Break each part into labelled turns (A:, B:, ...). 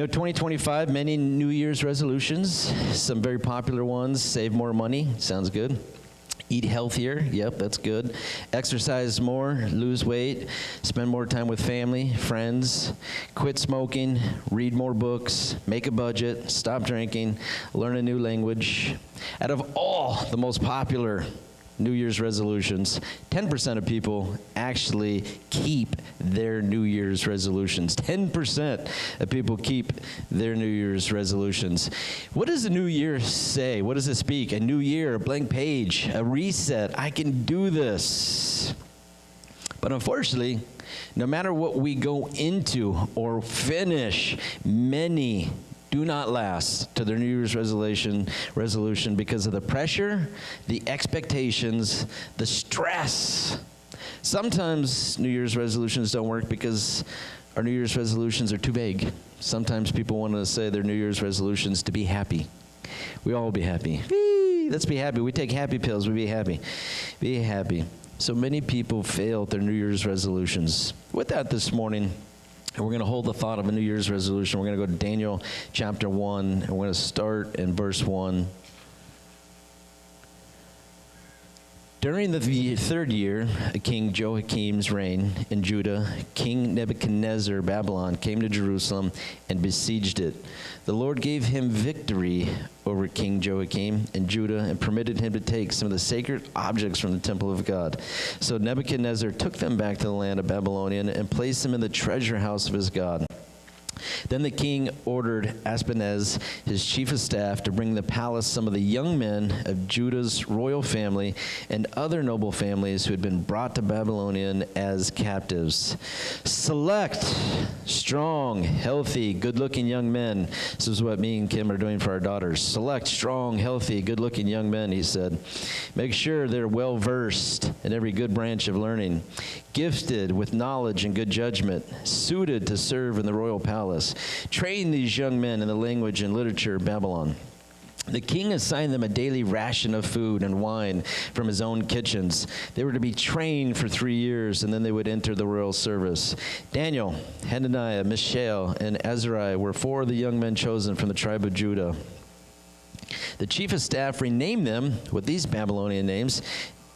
A: 2025, many New Year's resolutions, some very popular ones: save more money, sounds good. Eat healthier, yep, that's good. Exercise more, lose weight, spend more time with family, friends, quit smoking, read more books, make a budget, stop drinking, learn a new language. Out of all the most popular New Year's resolutions, 10% of people actually keep their New Year's resolutions. 10% of people keep their New Year's resolutions. What does the new year say? What does it speak? A new year, a blank page, a reset. I can do this. But unfortunately, no matter what we go into or finish, many do not last to their New Year's resolution because of the pressure, the expectations, the stress. Sometimes New Year's resolutions don't work because our New Year's resolutions are too vague. Sometimes people want to say their New Year's resolutions to be happy. We all be happy. Whee! Let's be happy. We take happy pills. We be happy. Be happy. So many people fail at their New Year's resolutions. With that this morning, and we're going to hold the thought of a New Year's resolution. We're going to go to Daniel chapter 1, and we're going to start in verse 1. During the third year of King Jehoiakim's reign in Judah, King Nebuchadnezzar, Babylon, came to Jerusalem and besieged it. The Lord gave him victory over King Jehoiakim in Judah and permitted him to take some of the sacred objects from the temple of God. So Nebuchadnezzar took them back to the land of Babylonian and placed them in the treasure house of his God. Then the king ordered Ashpenaz, his chief of staff, to bring to the palace some of the young men of Judah's royal family and other noble families who had been brought to Babylonian as captives. Select strong, healthy, good-looking young men. This is what me and Kim are doing for our daughters. Select strong, healthy, good-looking young men, he said. Make sure they're well-versed in every good branch of learning, gifted with knowledge and good judgment, suited to serve in the royal palace. Train these young men in the language and literature of Babylon. The king assigned them a daily ration of food and wine from his own kitchens. They were to be trained for 3 years, and then they would enter the royal service. Daniel, Hananiah, Mishael, and Azariah were 4 of the young men chosen from the tribe of Judah. The chief of staff renamed them with these Babylonian names.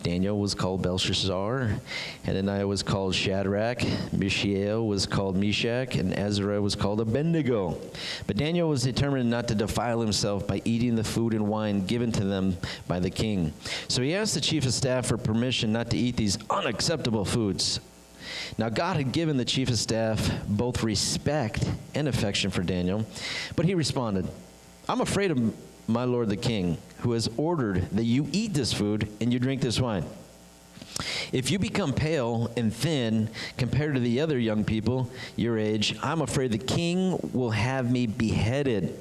A: Daniel was called Belshazzar, Hananiah was called Shadrach, Mishael was called Meshach, and Azariah was called Abednego. But Daniel was determined not to defile himself by eating the food and wine given to them by the king. So he asked the chief of staff for permission not to eat these unacceptable foods. Now God had given the chief of staff both respect and affection for Daniel, but he responded, "I'm afraid of my lord the king, who has ordered that you eat this food and you drink this wine. If you become pale and thin compared to the other young people your age, I'm afraid the king will have me beheaded."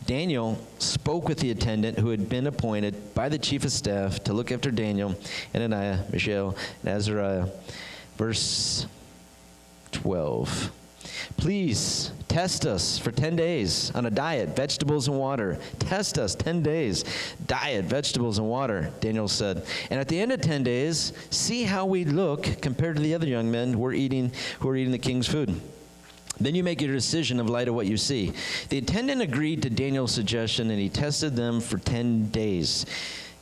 A: Daniel spoke with the attendant who had been appointed by the chief of staff to look after Daniel, Hananiah, Mishael, and Azariah. Verse 12. "Please test us for 10 days on a diet, vegetables and water. Test us 10 days, diet, vegetables and water," Daniel said. "And at the end of 10 days, see how we look compared to the other young men who are eating the king's food. Then you make your decision in light of what you see." The attendant agreed to Daniel's suggestion, and he tested them for 10 days.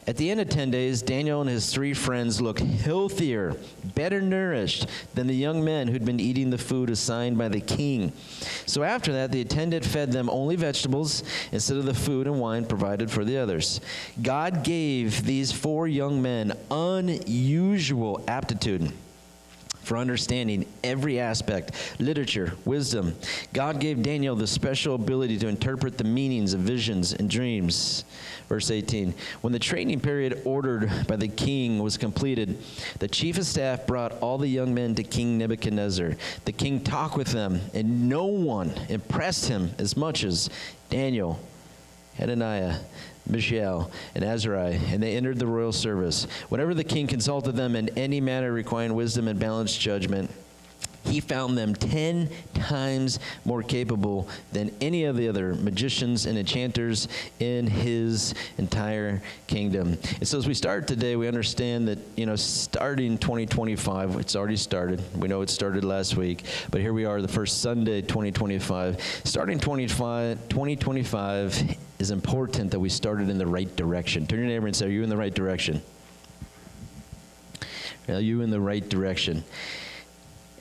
A: At the end of 10 days, Daniel and his 3 friends looked healthier, better nourished than the young men who'd been eating the food assigned by the king. So after that, the attendant fed them only vegetables instead of the food and wine provided for the others. God gave these 4 young men unusual aptitude for understanding every aspect, literature, wisdom. God gave Daniel the special ability to interpret the meanings of visions and dreams. Verse 18, when the training period ordered by the king was completed, the chief of staff brought all the young men to King Nebuchadnezzar. The king talked with them, and no one impressed him as much as Daniel, Hananiah, Mishael, and Azariah, and they entered the royal service. Whenever the king consulted them in any matter requiring wisdom and balanced judgment, he found them 10 times more capable than any of the other magicians and enchanters in his entire kingdom. And so as we start today, we understand that, starting 2025, it's already started. We know it started last week, but here we are, the first Sunday, 2025. Starting 2025 is important that we started in the right direction. Turn to your neighbor and say, are you in the right direction? Are you in the right direction?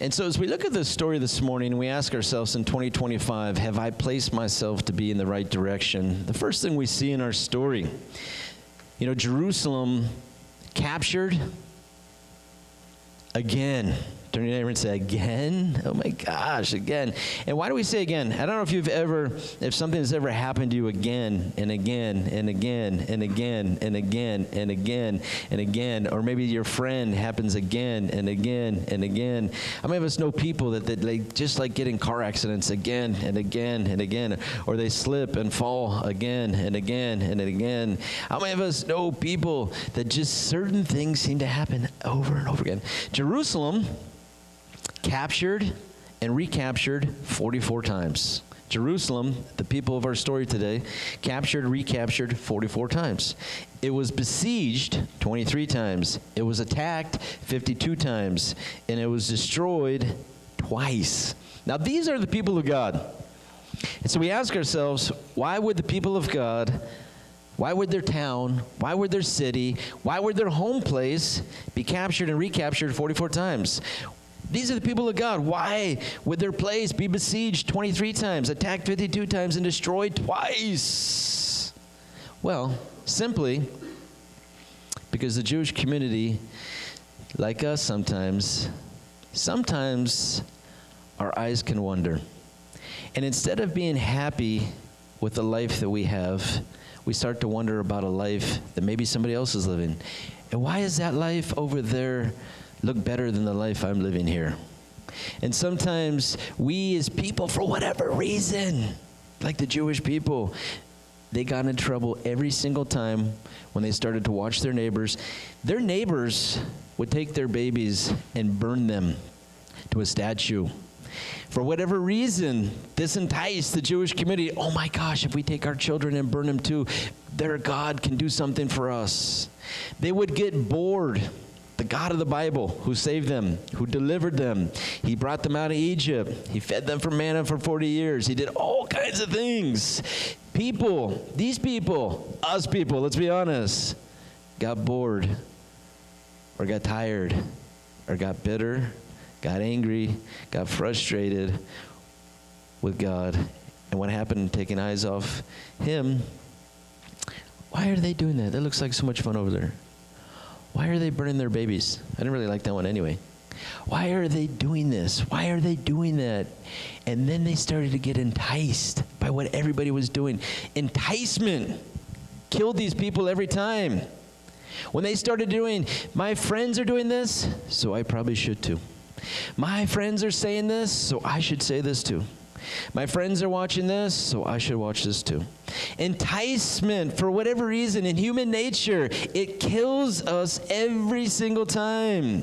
A: And so as we look at this story this morning, we ask ourselves in 2025, have I placed myself to be in the right direction? The first thing we see in our story, Jerusalem captured again. Turn to your neighbor and say, again? Oh my gosh, again. And why do we say again? I don't know if something has ever happened to you again and again and again and again and again and again and again, or maybe your friend happens again and again and again. How many of us know people that they just like get in car accidents again and again and again, or they slip and fall again and again and again? How many of us know people that just certain things seem to happen over and over again? Jerusalem captured and recaptured 44 times. Jerusalem, the people of our story today, captured, recaptured 44 times. It was besieged 23 times. It was attacked 52 times. And it was destroyed twice. Now, these are the people of God. And so we ask ourselves, why would the people of God, why would their town, why would their city, why would their home place be captured and recaptured 44 times? These are the people of God. Why would their place be besieged 23 times, attacked 52 times, and destroyed twice? Well, simply because the Jewish community, like us sometimes our eyes can wander. And instead of being happy with the life that we have, we start to wonder about a life that maybe somebody else is living. And why is that life over there look better than the life I'm living here? And sometimes we as people, for whatever reason, like the Jewish people, they got into trouble every single time when they started to watch their neighbors. Their neighbors would take their babies and burn them to a statue. For whatever reason, this enticed the Jewish community. Oh my gosh, if we take our children and burn them too, their God can do something for us. They would get bored. The God of the Bible, who saved them, who delivered them. He brought them out of Egypt. He fed them from manna for 40 years. He did all kinds of things. These people, us people, let's be honest, got bored or got tired or got bitter, got angry, got frustrated with God. And what happened, taking eyes off Him? Why are they doing that? That looks like so much fun over there. Why are they burning their babies? I didn't really like that one anyway. Why are they doing this? Why are they doing that? And then they started to get enticed by what everybody was doing. Enticement killed these people every time. When they started doing, my friends are doing this, so I probably should too. My friends are saying this, so I should say this too. My friends are watching this, so I should watch this too. Enticement, for whatever reason, in human nature, it kills us every single time.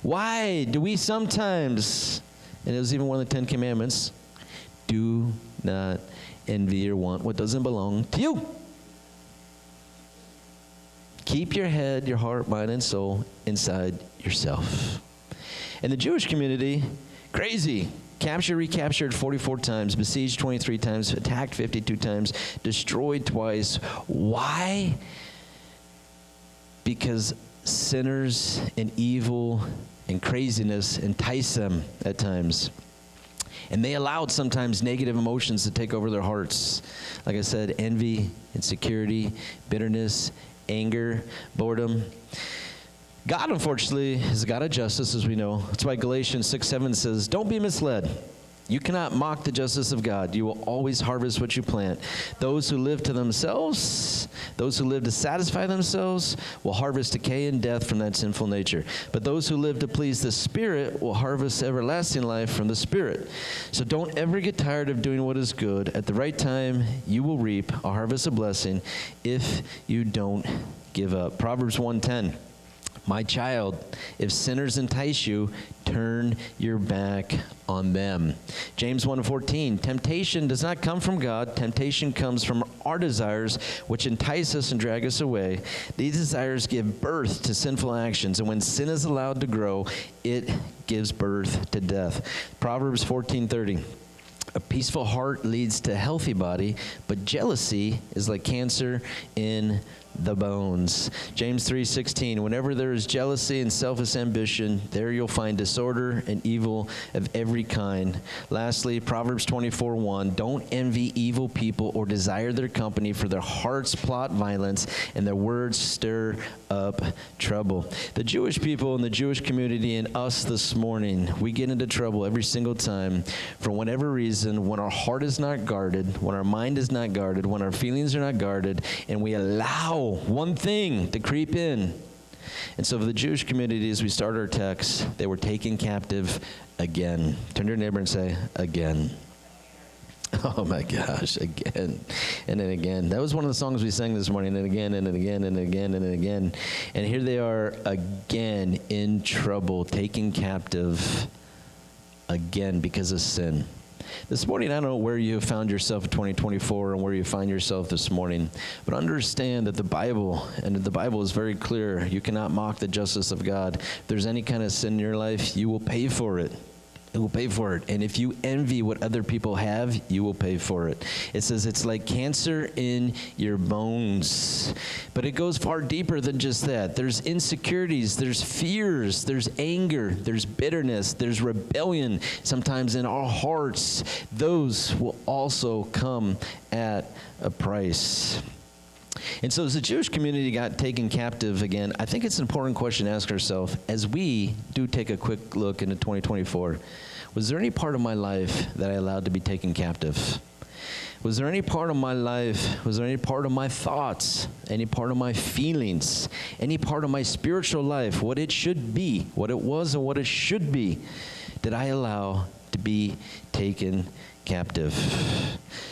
A: Why do we sometimes, and it was even one of the 10 Commandments, do not envy or want what doesn't belong to you? Keep your head, your heart, mind, and soul inside yourself. And the Jewish community, crazy. Captured, recaptured 44 times, besieged 23 times, attacked 52 times, destroyed twice. Why? Because sinners and evil and craziness entice them at times. And they allowed sometimes negative emotions to take over their hearts. Like I said, envy, insecurity, bitterness, anger, boredom. God, unfortunately, is a God of justice, as we know. That's why Galatians 6:7 says, don't be misled. You cannot mock the justice of God. You will always harvest what you plant. Those who live to themselves, those who live to satisfy themselves, will harvest decay and death from that sinful nature. But those who live to please the Spirit will harvest everlasting life from the Spirit. So don't ever get tired of doing what is good. At the right time, you will reap a harvest of blessing if you don't give up. Proverbs 1:10. My child, if sinners entice you, turn your back on them. James 1:14, temptation does not come from God. Temptation comes from our desires, which entice us and drag us away. These desires give birth to sinful actions, and when sin is allowed to grow, it gives birth to death. Proverbs 14:30. A peaceful heart leads to a healthy body, but jealousy is like cancer in the bones. James 3:16, whenever there is jealousy and selfish ambition, there you'll find disorder and evil of every kind. Lastly, Proverbs 24:1, don't envy evil people or desire their company, for their hearts plot violence and their words stir up trouble. The Jewish people and the Jewish community and us this morning, we get into trouble every single time for whatever reason, when our heart is not guarded, when our mind is not guarded, when our feelings are not guarded, and we allow one thing to creep in. And so for the Jewish community, as we start our text, they were taken captive again. Turn to your neighbor and say, again. Oh my gosh, again and then again. That was one of the songs we sang this morning, and again and again and again and again. And here they are again in trouble, taken captive again because of sin. This morning, I don't know where you have found yourself in 2024 and where you find yourself this morning, but understand that the Bible is very clear. You cannot mock the justice of God. If there's any kind of sin in your life, you will pay for it. It will pay for it. And if you envy what other people have, you will pay for it. It says it's like cancer in your bones. But it goes far deeper than just that. There's insecurities, there's fears, there's anger, there's bitterness, there's rebellion. Sometimes in our hearts, those will also come at a price. And so as the Jewish community got taken captive again, I think it's an important question to ask ourselves as we do take a quick look into 2024. Was there any part of my life that I allowed to be taken captive? Was there any part of my life, was there any part of my thoughts, any part of my feelings, any part of my spiritual life, what it should be, what it was and what it should be, did I allow to be taken captive?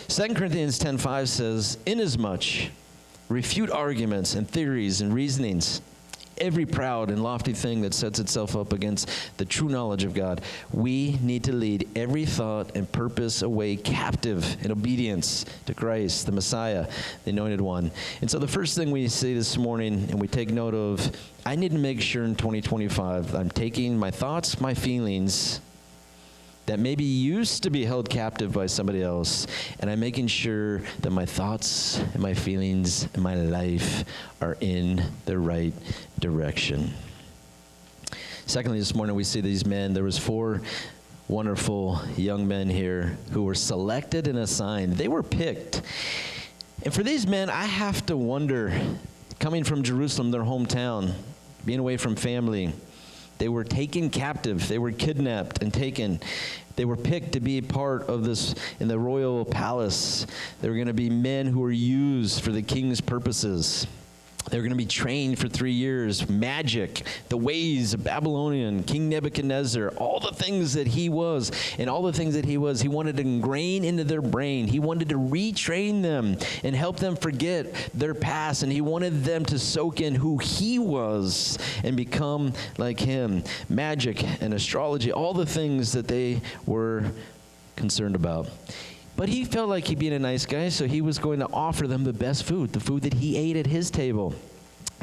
A: 2 Corinthians 10:5 says, inasmuch refute arguments and theories and reasonings, every proud and lofty thing that sets itself up against the true knowledge of God. We need to lead every thought and purpose away captive in obedience to Christ, the Messiah, the Anointed One. And so the first thing we see this morning and we take note of, I need to make sure in 2025 I'm taking my thoughts, my feelings, that maybe used to be held captive by somebody else, and I'm making sure that my thoughts and my feelings and my life are in the right direction. Secondly, this morning we see these men. There was 4 wonderful young men here who were selected and assigned. They were picked. And for these men, I have to wonder, coming from Jerusalem, their hometown, being away from family, they were taken captive. They were kidnapped and taken. They were picked to be a part of this in the royal palace. They were going to be men who were used for the king's purposes. They were going to be trained for 3 years. Magic, the ways of Babylonian, King Nebuchadnezzar, all the things that he was, and all the things that he was, he wanted to ingrain into their brain. He wanted to retrain them and help them forget their past, and he wanted them to soak in who he was and become like him. Magic and astrology, all the things that they were concerned about. But he felt like he'd being a nice guy, so he was going to offer them the best food, the food that he ate at his table,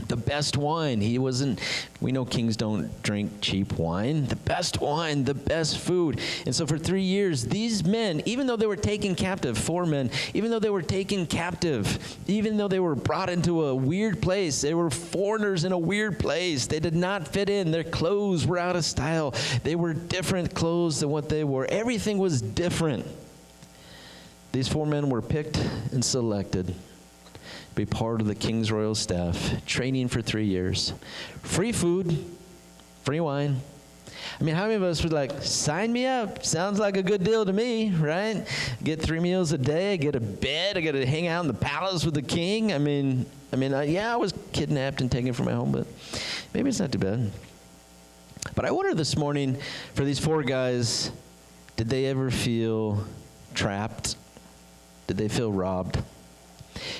A: the best wine. We know kings don't drink cheap wine. The best wine, the best food. And so for 3 years, these men, even though they were taken captive, 4 men, even though they were taken captive, even though they were brought into a weird place, they were foreigners in a weird place. They did not fit in. Their clothes were out of style. They were different clothes than what they wore. Everything was different. These 4 men were picked and selected to be part of the king's royal staff, training for 3 years. Free food, free wine. I mean, how many of us would like, sign me up? Sounds like a good deal to me, right? Get 3 meals a day, I get a bed, I get to hang out in the palace with the king. I was kidnapped and taken from my home, but maybe it's not too bad. But I wonder this morning, for these 4 guys, did they ever feel trapped? Did they feel robbed?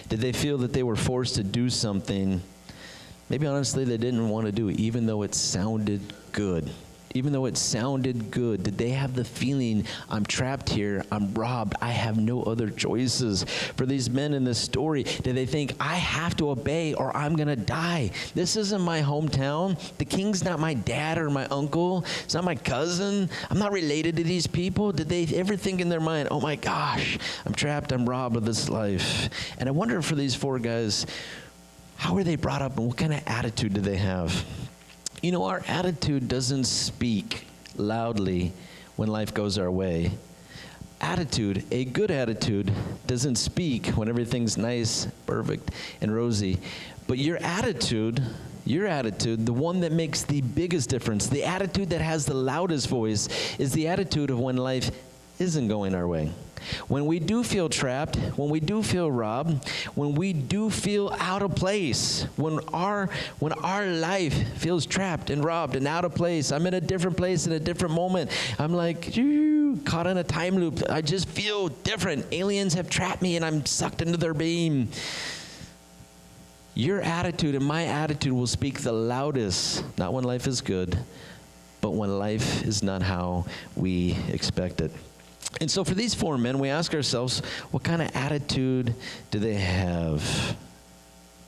A: Did they feel that they were forced to do something Maybe honestly they didn't want to do it, even though it sounded good. Even though it sounded good, did they have the feeling, I'm trapped here, I'm robbed, I have no other choices? For these men in this story, did they think, I have to obey or I'm going to die? This isn't my hometown. The king's not my dad or my uncle. It's not my cousin. I'm not related to these people. Did they ever think in their mind, oh my gosh, I'm trapped, I'm robbed of this life? And I wonder for these four guys, how were they brought up and what kind of attitude do they have? You know, our attitude doesn't speak loudly when life goes our way. Attitude, a good attitude, doesn't speak when everything's nice, perfect, and rosy. But your attitude, the one that makes the biggest difference, the attitude that has the loudest voice, is the attitude of when life isn't going our way. When we do feel trapped, when we do feel robbed, when we do feel out of place, when our life feels trapped and robbed and out of place, I'm in a different place in a different moment. I'm like, caught in a time loop. I just feel different. Aliens have trapped me and I'm sucked into their beam. Your attitude and my attitude will speak the loudest, not when life is good, but when life is not how we expect it. And so for these four men, we ask ourselves, what kind of attitude do they have?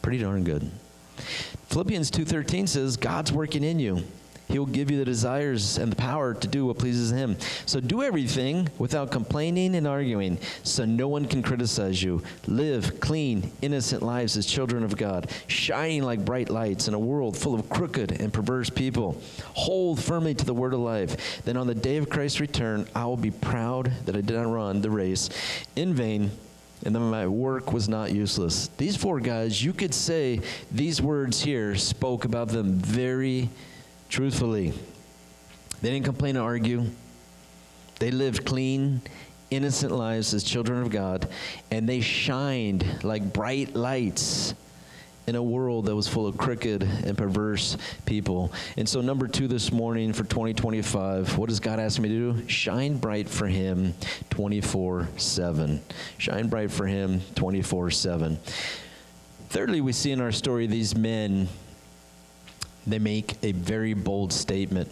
A: Pretty darn good. Philippians 2:13 says, God's working in you. He will give you the desires and the power to do what pleases him. So do everything without complaining and arguing, so no one can criticize you. Live clean, innocent lives as children of God, shining like bright lights in a world full of crooked and perverse people. Hold firmly to the word of life. Then on the day of Christ's return, I will be proud that I did not run the race in vain, and that my work was not useless. These four guys, you could say these words here spoke about them very truthfully. They didn't complain or argue. They lived clean, innocent lives as children of God, and they shined like bright lights in a world that was full of crooked and perverse people. And so number 2 this morning for 2025, what does God ask me to do? Shine bright for him 24/7. Shine bright for him 24/7. Thirdly, we see in our story these men, they make a very bold statement.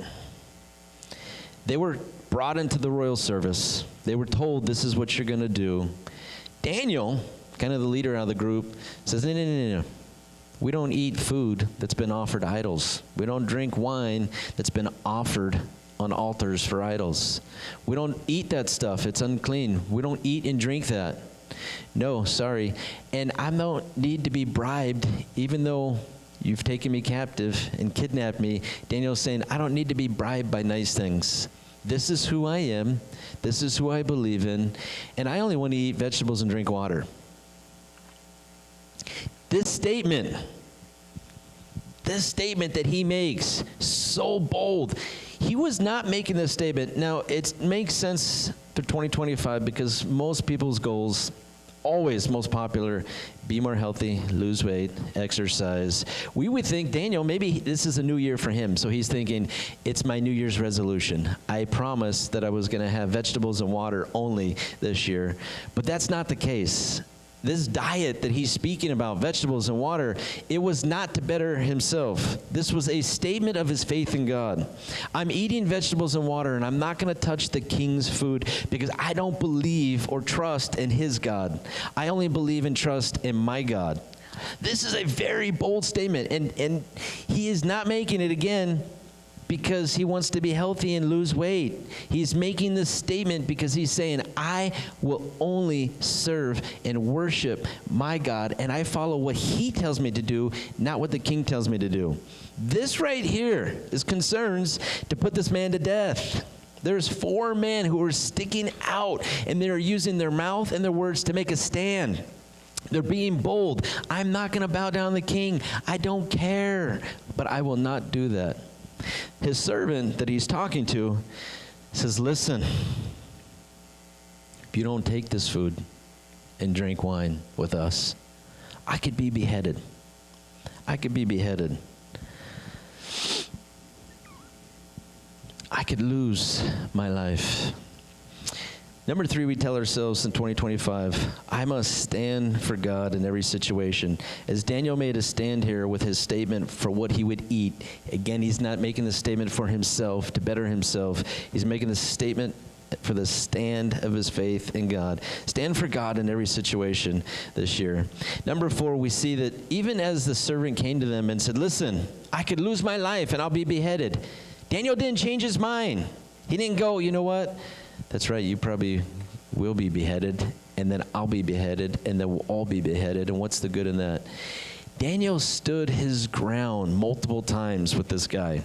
A: They were brought into the royal service. They were told, this is what you're going to do. Daniel, kind of the leader out of the group, says, no. We don't eat food that's been offered to idols. We don't drink wine that's been offered on altars for idols. We don't eat that stuff. It's unclean. We don't eat and drink that. No, sorry. And I don't need to be bribed, even though you've taken me captive and kidnapped me. Daniel's saying, I don't need to be bribed by nice things. This is who I am. This is who I believe in. And I only want to eat vegetables and drink water. This statement that he makes, so bold. He was not making this statement. Now, it makes sense for 2025 because most people's goals, always most popular, be more healthy, lose weight, exercise. We would think, Daniel, maybe this is a new year for him. So he's thinking, it's my New Year's resolution. I promised that I was going to have vegetables and water only this year. But that's not the case. This diet that he's speaking about, vegetables and water, it was not to better himself. This was a statement of his faith in God. I'm eating vegetables and water, and I'm not going to touch the king's food because I don't believe or trust in his God. I only believe and trust in my God. This is a very bold statement, and he is not making it again because he wants to be healthy and lose weight. He's making this statement because he's saying, I will only serve and worship my God, and I follow what he tells me to do, not what the king tells me to do. This right here is concerns to put this man to death. There's 4 men who are sticking out, and they're using their mouth and their words to make a stand. They're being bold. I'm not going to bow down to the king. I don't care, but I will not do that. His servant that he's talking to says, listen, if you don't take this food and drink wine with us, I could be beheaded. I could be beheaded. I could lose my life. Number 3, we tell ourselves in 2025, I must stand for God in every situation. As Daniel made a stand here with his statement for what he would eat, again, he's not making the statement for himself, to better himself. He's making the statement for the stand of his faith in God. Stand for God in every situation this year. Number 4, we see that even as the servant came to them and said, listen, I could lose my life and I'll be beheaded, Daniel didn't change his mind. He didn't go, you know what? That's right, you probably will be beheaded, and then I'll be beheaded, and then we'll all be beheaded, and what's the good in that? Daniel stood his ground multiple times with this guy.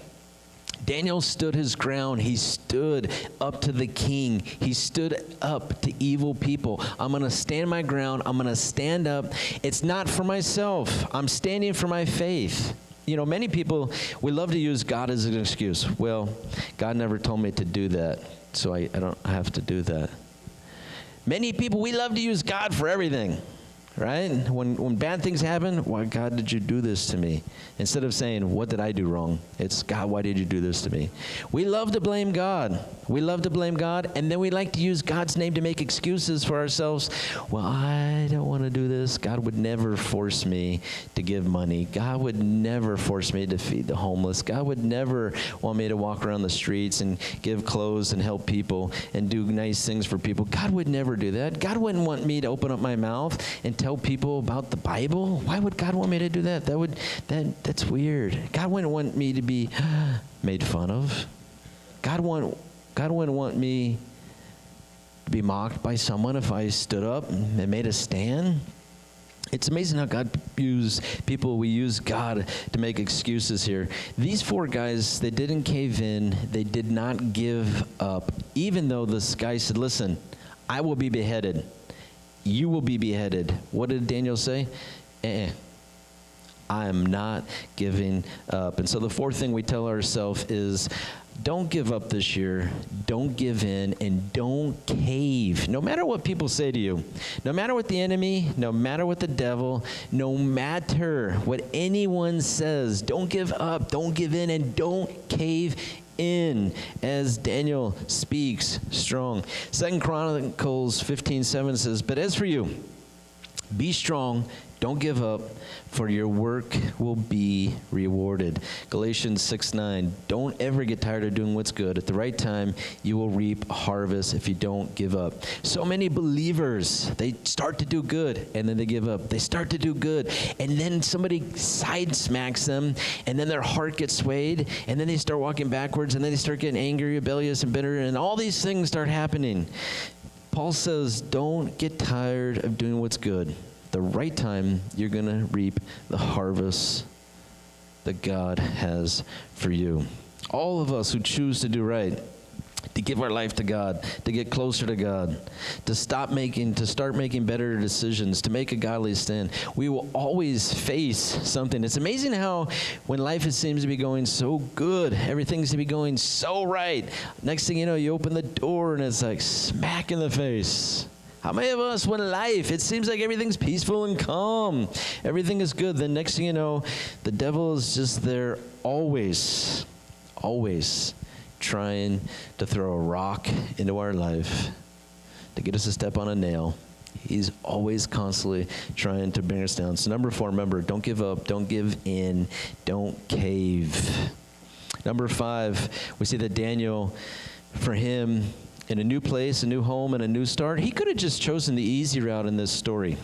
A: Daniel stood his ground. He stood up to the king. He stood up to evil people. I'm going to stand my ground. I'm going to stand up. It's not for myself. I'm standing for my faith. You know, many people, we love to use God as an excuse. Well, God never told me to do that, so I don't have to do that. Many people, we love to use God for everything, right? When bad things happen, why, God, did you do this to me? Instead of saying, what did I do wrong? It's, God, why did you do this to me? We love to blame God. We love to blame God, and then we like to use God's name to make excuses for ourselves. Well, I don't want to do this. God would never force me to give money. God would never force me to feed the homeless. God would never want me to walk around the streets and give clothes and help people and do nice things for people. God would never do that. God wouldn't want me to open up my mouth and tell people about the Bible. Why would God want me to do that? That's weird. God wouldn't want me to be made fun of. God wouldn't want me to be mocked by someone if I stood up and made a stand. It's amazing how God we use God to make excuses here. These 4 guys, they didn't cave in. They did not give up. Even though this guy said, listen, I will be beheaded. You will be beheaded. What did Daniel say? I am not giving up. And so the 4th thing we tell ourselves is, don't give up this year. Don't give in, and don't cave. No matter what people say to you, no matter what the enemy, no matter what the devil, no matter what anyone says, don't give up, don't give in, and don't cave in, as Daniel speaks strong. 2 Chronicles 15:7 says, but as for you, be strong, don't give up, for your work will be rewarded. Galatians 6:9, don't ever get tired of doing what's good. At the right time, you will reap a harvest if you don't give up. So many believers, they start to do good, and then they give up. They start to do good, and then somebody side smacks them, and then their heart gets swayed, and then they start walking backwards, and then they start getting angry, rebellious, and bitter, and all these things start happening. Paul says, don't get tired of doing what's good. The right time, you're going to reap the harvest that God has for you. All of us who choose to do right, to give our life to God, to get closer to God, to start making better decisions, to make a godly stand, we will always face something. It's amazing how when life seems to be going so good, everything seems to be going so right, next thing you know, you open the door and it's like smack in the face. How many of us, when life, it seems like everything's peaceful and calm, everything is good, then next thing you know, the devil is just there always trying to throw a rock into our life, to get us to step on a nail. He's always constantly trying to bring us down. So number 4, remember, don't give up, don't give in, don't cave. Number 5, we see that Daniel, for him, in a new place, a new home, and a new start, he could have just chosen the easy route in this story.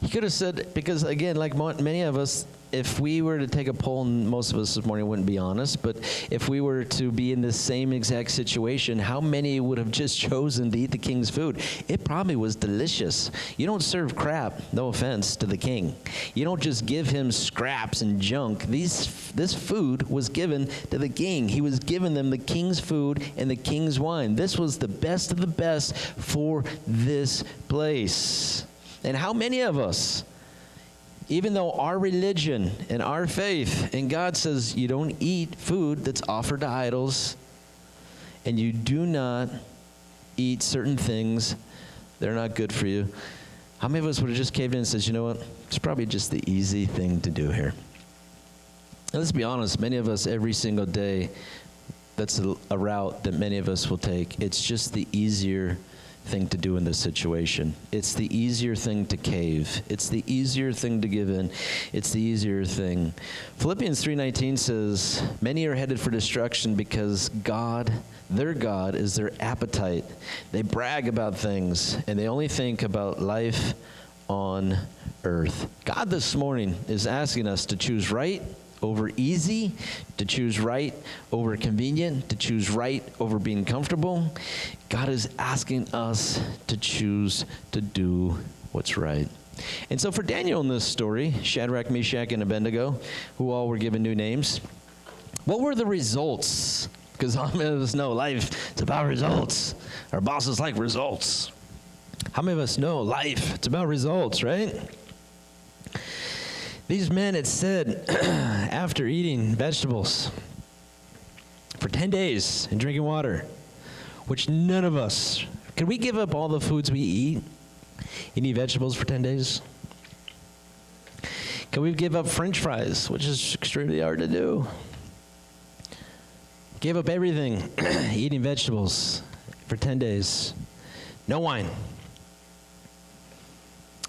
A: He could have said, because again, like many of us, if we were to take a poll, and most of us this morning wouldn't be honest, but if we were to be in the same exact situation, how many would have just chosen to eat the king's food? It probably was delicious. You don't serve crap, no offense, to the king. You don't just give him scraps and junk. This food was given to the king. He was giving them the king's food and the king's wine. This was the best of the best for this place. And how many of us, even though our religion and our faith and God says you don't eat food that's offered to idols, and you do not eat certain things, they're not good for you, how many of us would have just caved in and says, you know what, it's probably just the easy thing to do here? And let's be honest, many of us every single day, that's a route that many of us will take. It's just the easier thing to do in this situation. It's the easier thing to cave. It's the easier thing to give in. It's the easier thing. Philippians 3:19 says, many are headed for destruction because their God is their appetite. They brag about things, and they only think about life on earth. God this morning is asking us to choose right over easy, to choose right over convenient, to choose right over being comfortable. God is asking us to choose to do what's right. And so for Daniel in this story, Shadrach, Meshach, and Abednego, who all were given new names, what were the results? Because how many of us know life, it's about results. Our bosses like results. How many of us know life, it's about results, right? These men had said, after eating vegetables for 10 days and drinking water, which none of us, can we give up all the foods we eat, eating vegetables for 10 days? Can we give up French fries, which is extremely hard to do? Gave up everything, eating vegetables for 10 days. No wine.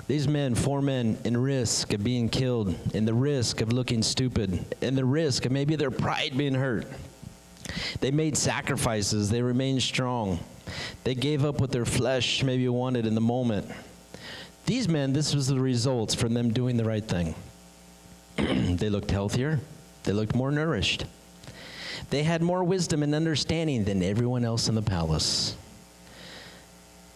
A: These men, 4 men, in risk of being killed, in the risk of looking stupid, in the risk of maybe their pride being hurt. They made sacrifices. They remained strong. They gave up what their flesh maybe wanted in the moment. These men, this was the results from them doing the right thing. They looked healthier. They looked more nourished. They had more wisdom and understanding than everyone else in the palace.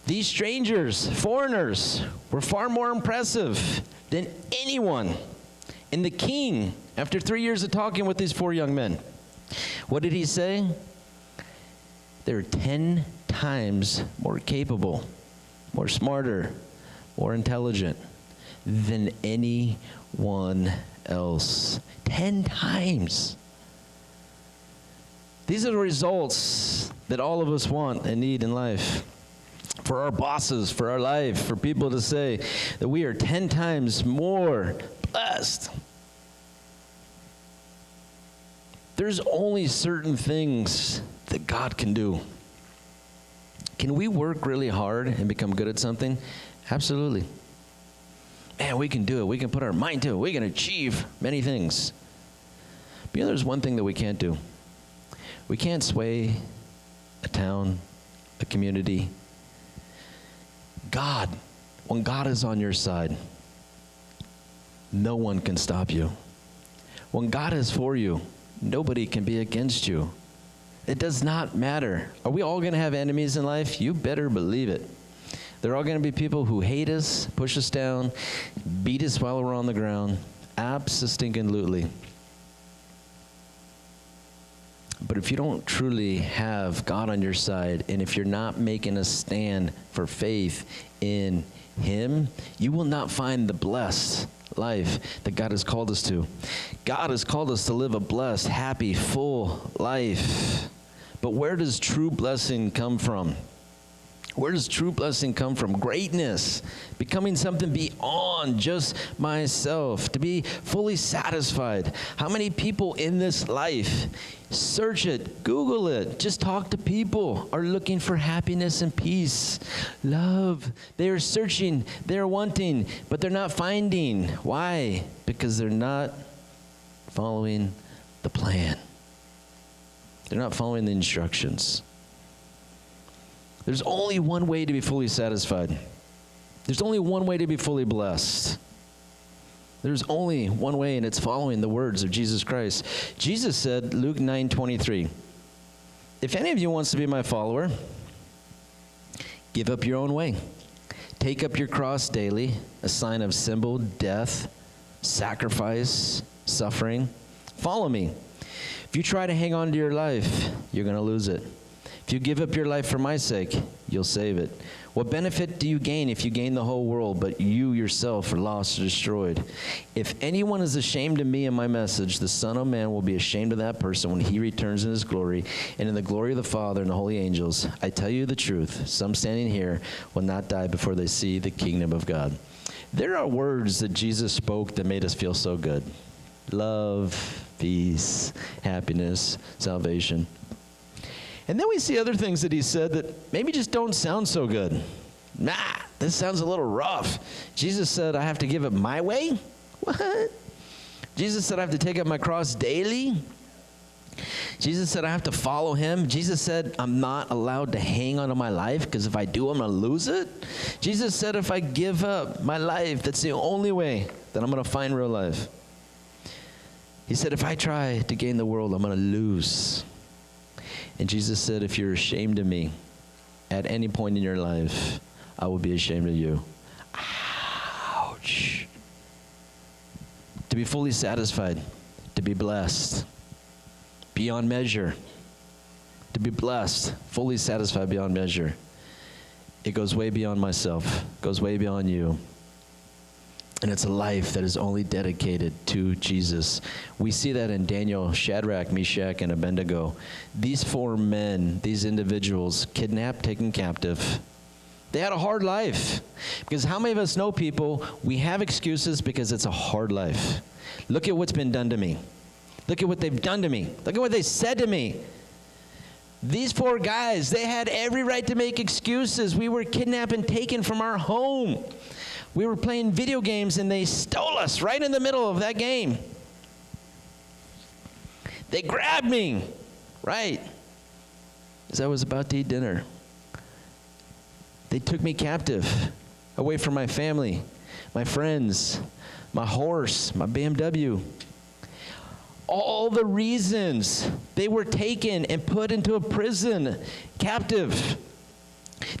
A: These strangers, foreigners, were far more impressive than anyone. And the king, after 3 years of talking with these 4 young men, what did he say? They're 10 times more capable, more smarter, more intelligent than anyone else. 10 times. These are the results that all of us want and need in life. For our bosses, for our life, for people to say that we are 10 times more blessed. There's only certain things that God can do. Can we work really hard and become good at something? Absolutely. Man, we can do it. We can put our mind to it. We can achieve many things. But there's one thing that we can't do. We can't sway a town, a community. God, when God is on your side, no one can stop you. When God is for you, nobody can be against you. It does not matter. Are we all going to have enemies in life? You better believe it. There are all going to be people who hate us, push us down, beat us while we're on the ground. Abso-stinking-lutely. But if you don't truly have God on your side, and if you're not making a stand for faith in Him, you will not find the blessed life that God has called us to. God has called us to live a blessed, happy, full life. But where does true blessing come from? Where does true blessing come from? Greatness, becoming something beyond just myself, to be fully satisfied. How many people in this life, search it, Google it, just talk to people, are looking for happiness and peace, love. They are searching, they're wanting, but they're not finding. Why? Because they're not following the plan. They're not following the instructions. There's only one way to be fully satisfied. There's only one way to be fully blessed. There's only one way, and it's following the words of Jesus Christ. Jesus said, Luke 9:23, if any of you wants to be my follower, give up your own way. Take up your cross daily, a sign of symbol, death, sacrifice, suffering. Follow me. If you try to hang on to your life, you're going to lose it. If you give up your life for my sake, you'll save it. What benefit do you gain if you gain the whole world, but you yourself are lost or destroyed? If anyone is ashamed of me and my message, the Son of Man will be ashamed of that person when he returns in his glory and in the glory of the Father and the holy angels. I tell you the truth, some standing here will not die before they see the kingdom of God. There are words that Jesus spoke that made us feel so good. Love, peace, happiness, salvation. And then we see other things that he said that maybe just don't sound so good. Nah, this sounds a little rough. Jesus said, I have to give it my way? What? Jesus said, I have to take up my cross daily? Jesus said, I have to follow him. Jesus said, I'm not allowed to hang on to my life because if I do, I'm going to lose it. Jesus said, if I give up my life, that's the only way that I'm going to find real life. He said, if I try to gain the world, I'm going to lose. And Jesus said, if you're ashamed of me at any point in your life, I will be ashamed of you. Ouch. To be fully satisfied, to be blessed, beyond measure, to be blessed, fully satisfied beyond measure. It goes way beyond myself, goes way beyond you. And it's a life that is only dedicated to Jesus. We see that in Daniel, Shadrach, Meshach, and Abednego. These 4 men, these individuals, kidnapped, taken captive. They had a hard life. Because how many of us know people, we have excuses because it's a hard life. Look at what's been done to me. Look at what they've done to me. Look at what they said to me. These 4 guys, they had every right to make excuses. We were kidnapped and taken from our home. We were playing video games and they stole us right in the middle of that game. They grabbed me, right, as I was about to eat dinner. They took me captive, away from my family, my friends, my horse, my BMW. All the reasons they were taken and put into a prison, captive.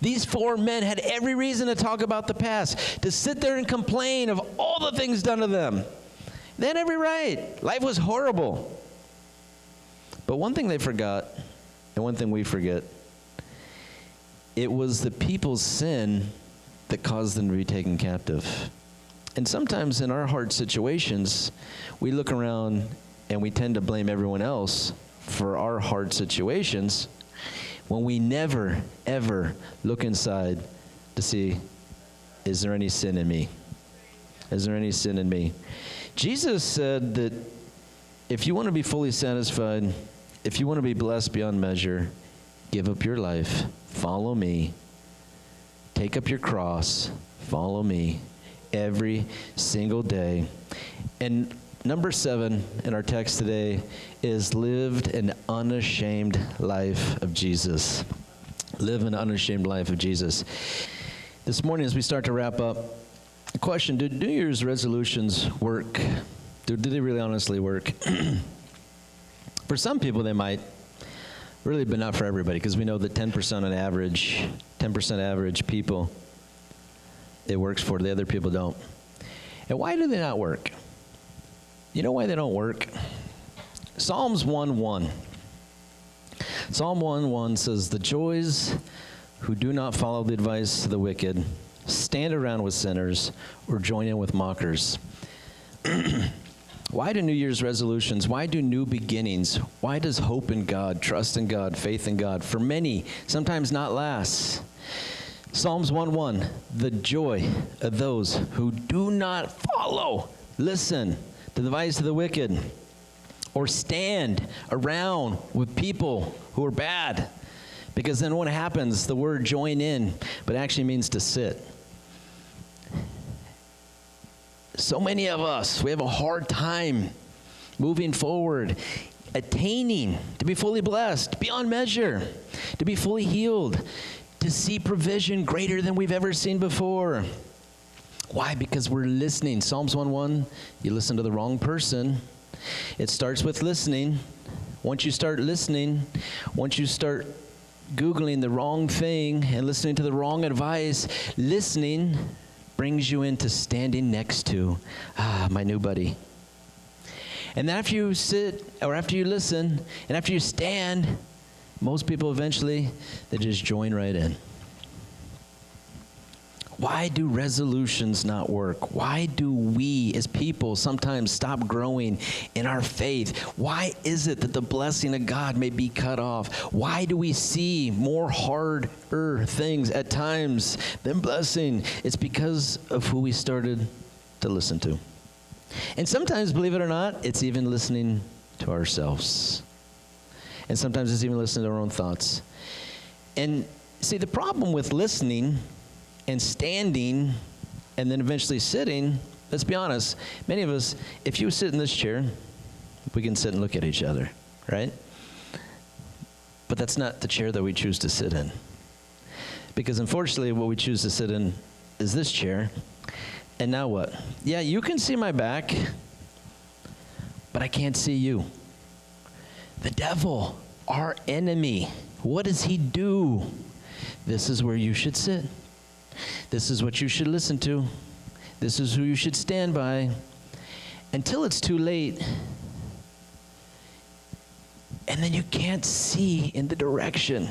A: These 4 men had every reason to talk about the past, to sit there and complain of all the things done to them. They had every right. Life was horrible. But one thing they forgot, and one thing we forget, it was the people's sin that caused them to be taken captive. And sometimes in our hard situations, we look around and we tend to blame everyone else for our hard situations when we never, ever look inside to see, is there any sin in me? Is there any sin in me? Jesus said that if you want to be fully satisfied, if you want to be blessed beyond measure, give up your life, follow me, take up your cross, follow me every single day. And number 7 in our text today is lived an unashamed life of Jesus. Live an unashamed life of Jesus. This morning as we start to wrap up, a question, do New Year's resolutions work? Do they really honestly work? For some people they might, really, but not for everybody, because we know that 10% on average, 10% average people, it works for, the other people don't. And why do they not work? You know why they don't work? Psalms 1:1. Psalm 1:1 says, the joys who do not follow the advice of the wicked, stand around with sinners, or join in with mockers. Why do New Year's resolutions, why do new beginnings, why does hope in God, trust in God, faith in God, for many, sometimes not last? Psalms 1:1, the joy of those who do not follow, listen, to the advice of the wicked, or stand around with people who are bad. Because then what happens, the word join in, but actually means to sit. So many of us, we have a hard time moving forward, attaining to be fully blessed, beyond measure, to be fully healed, to see provision greater than we've ever seen before. Why? Because we're listening. Psalms 1:1, you listen to the wrong person. It starts with listening. Once you start listening, once you start Googling the wrong thing and listening to the wrong advice, listening brings you into standing next to my new buddy. And after you sit, or after you listen, and after you stand, most people eventually, they just join right in. Why do resolutions not work? Why do we as people sometimes stop growing in our faith? Why is it that the blessing of God may be cut off? Why do we see more harder things at times than blessing? It's because of who we started to listen to. And sometimes, believe it or not, it's even listening to ourselves. And sometimes it's even listening to our own thoughts. And see, the problem with listening and standing and then eventually sitting, let's be honest, many of us, if you sit in this chair, we can sit and look at each other, right? But that's not the chair that we choose to sit in. Because unfortunately, what we choose to sit in is this chair. And now what? Yeah, you can see my back, but I can't see you. The devil, our enemy, what does he do? This is where you should sit. This is what you should listen to. This is who you should stand by. Until it's too late. And then you can't see in the direction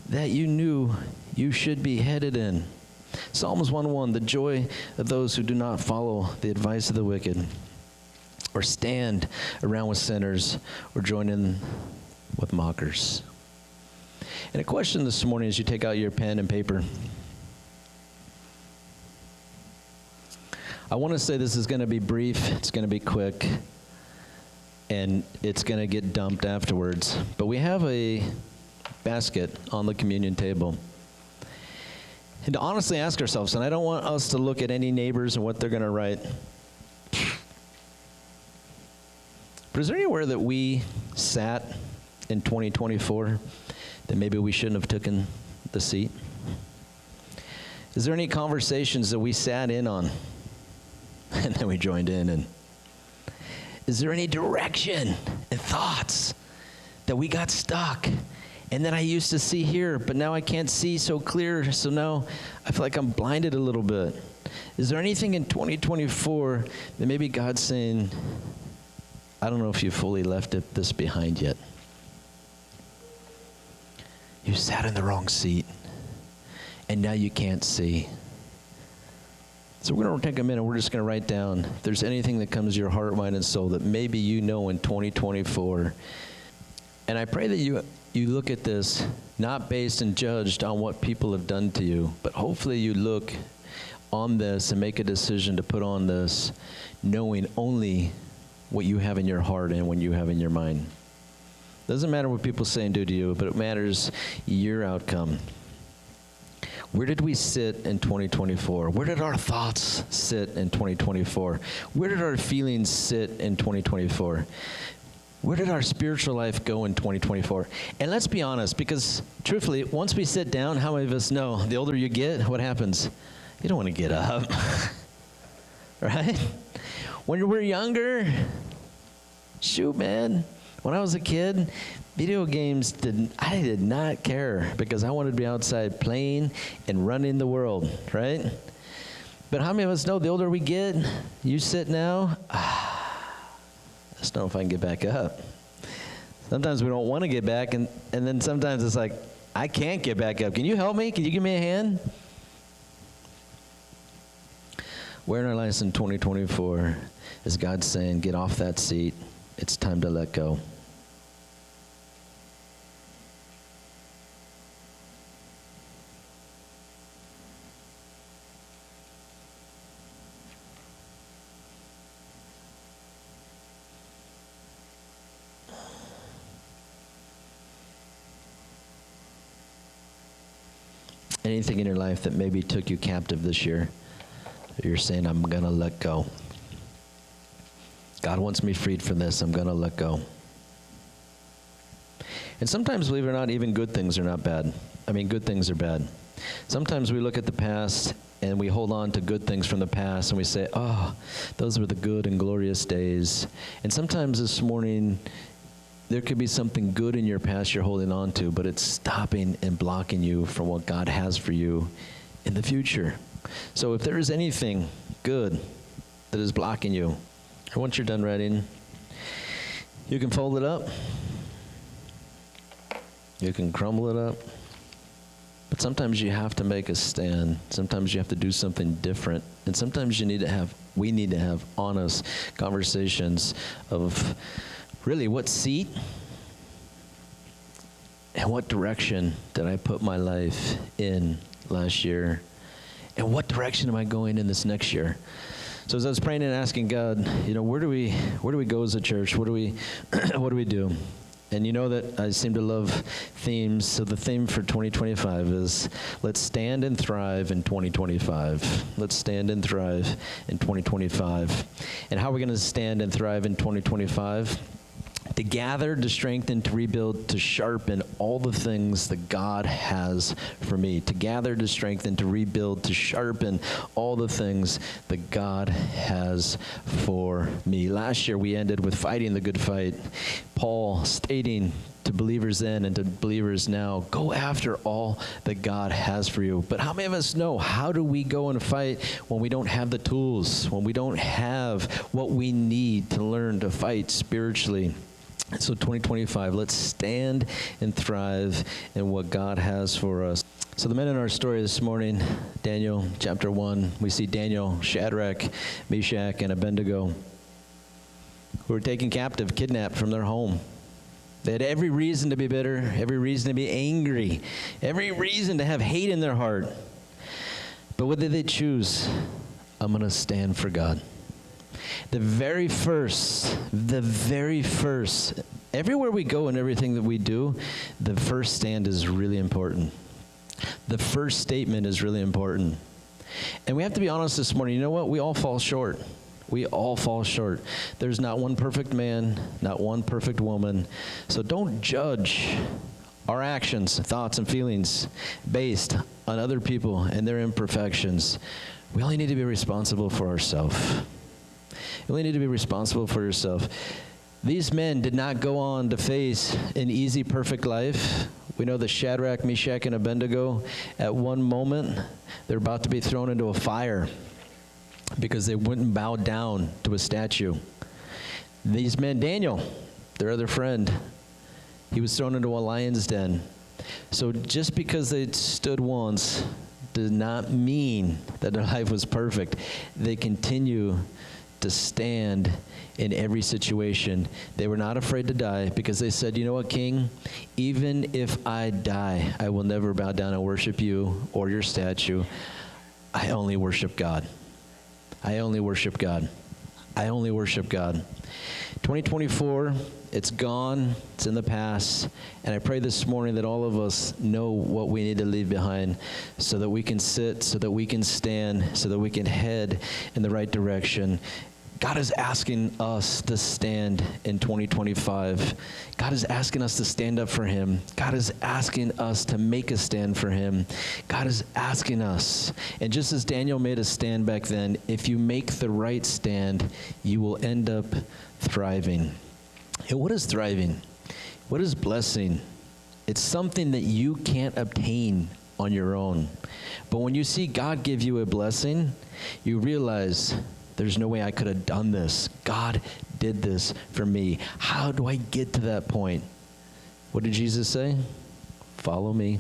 A: that you knew you should be headed in. Psalms 1:1, the joy of those who do not follow the advice of the wicked, or stand around with sinners, or join in with mockers. And a question this morning as you take out your pen and paper. I want to say this is going to be brief, it's going to be quick, and it's going to get dumped afterwards. But we have a basket on the communion table. And to honestly ask ourselves, and I don't want us to look at any neighbors and what they're going to write, but is there anywhere that we sat in 2024 that maybe we shouldn't have taken the seat? Is there any conversations that we sat in on and then we joined in? And is there any direction and thoughts that we got stuck and then I used to see here, but now I can't see so clear, so now I feel like I'm blinded a little bit? Is there anything in 2024 that maybe God's saying, I don't know if you fully left this behind yet? You sat in the wrong seat, and now you can't see. So we're going to take a minute. We're just going to write down if there's anything that comes to your heart, mind, and soul that maybe you know in 2024. And I pray that you look at this not based and judged on what people have done to you, but hopefully you look on this and make a decision to put on this knowing only what you have in your heart and what you have in your mind. Doesn't matter what people say and do to you, but it matters your outcome. Where did we sit in 2024? Where did our thoughts sit in 2024? Where did our feelings sit in 2024? Where did our spiritual life go in 2024? And let's be honest, because truthfully, once we sit down, how many of us know the older you get, what happens? You don't want to get up, right? When we're younger, shoot, man. When I was a kid, video games I did not care because I wanted to be outside playing and running the world, right? But how many of us know the older we get, you sit now, I just don't know if I can get back up. Sometimes we don't want to get back, and then sometimes it's like, I can't get back up. Can you help me? Can you give me a hand? Where in our lives in 2024 is God saying, get off that seat. It's time to let go. Anything in your life that maybe took you captive this year, you're saying, I'm going to let go. God wants me freed from this. I'm going to let go. And sometimes, believe it or not, even good things are not bad. I mean, good things are bad. Sometimes we look at the past and we hold on to good things from the past and we say, oh, those were the good and glorious days. And sometimes this morning, there could be something good in your past you're holding on to, but it's stopping and blocking you from what God has for you in the future. So if there is anything good that is blocking you, or once you're done writing, you can fold it up. You can crumble it up. But sometimes you have to make a stand. Sometimes you have to do something different. And sometimes we need to have honest conversations of really, what seat and what direction did I put my life in last year? And what direction am I going in this next year? So as I was praying and asking God, where do we go as a church? What do we do? And you know that I seem to love themes, so the theme for 2025 is let's stand and thrive in 2025. Let's stand and thrive in 2025. And how are we going to stand and thrive in 2025? To gather, to strengthen, to rebuild, to sharpen all the things that God has for me. To gather, to strengthen, to rebuild, to sharpen all the things that God has for me. Last year we ended with fighting the good fight. Paul stating to believers then and to believers now, go after all that God has for you. But how many of us know, how do we go and fight when we don't have the tools, when we don't have what we need to learn to fight spiritually? So 2025, let's stand and thrive in what God has for us. So the men in our story this morning, Daniel chapter 1, we see Daniel, Shadrach, Meshach, and Abednego, who were taken captive, kidnapped from their home. They had every reason to be bitter, every reason to be angry, every reason to have hate in their heart. But what did they choose? I'm going to stand for God. The very first, everywhere we go and everything that we do, the first stand is really important. The first statement is really important. And we have to be honest this morning. You know what? We all fall short. We all fall short. There's not one perfect man, not one perfect woman. So don't judge our actions, thoughts, and feelings based on other people and their imperfections. We only need to be responsible for ourselves. You only need to be responsible for yourself. These men did not go on to face an easy, perfect life. We know that Shadrach, Meshach, and Abednego, at one moment, they're about to be thrown into a fire because they wouldn't bow down to a statue. These men, Daniel, their other friend, he was thrown into a lion's den. So just because they stood once did not mean that their life was perfect. They continue to stand in every situation. They were not afraid to die because they said, you know what, King? Even if I die, I will never bow down and worship you or your statue. I only worship God. I only worship God. I only worship God. 2024, it's gone. It's in the past. And I pray this morning that all of us know what we need to leave behind so that we can sit, so that we can stand, so that we can head in the right direction. God is asking us to stand in 2025. God is asking us to stand up for him. God is asking us to make a stand for him. God is asking us. And just as Daniel made a stand back then, if you make the right stand, you will end up thriving. And what is thriving? What is blessing? It's something that you can't obtain on your own. But when you see God give you a blessing, you realize, there's no way I could have done this. God did this for me. How do I get to that point? What did Jesus say? Follow me.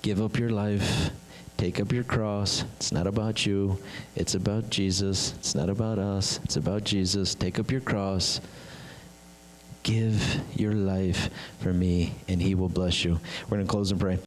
A: Give up your life. Take up your cross. It's not about you. It's about Jesus. It's not about us. It's about Jesus. Take up your cross. Give your life for me, and he will bless you. We're going to close and pray.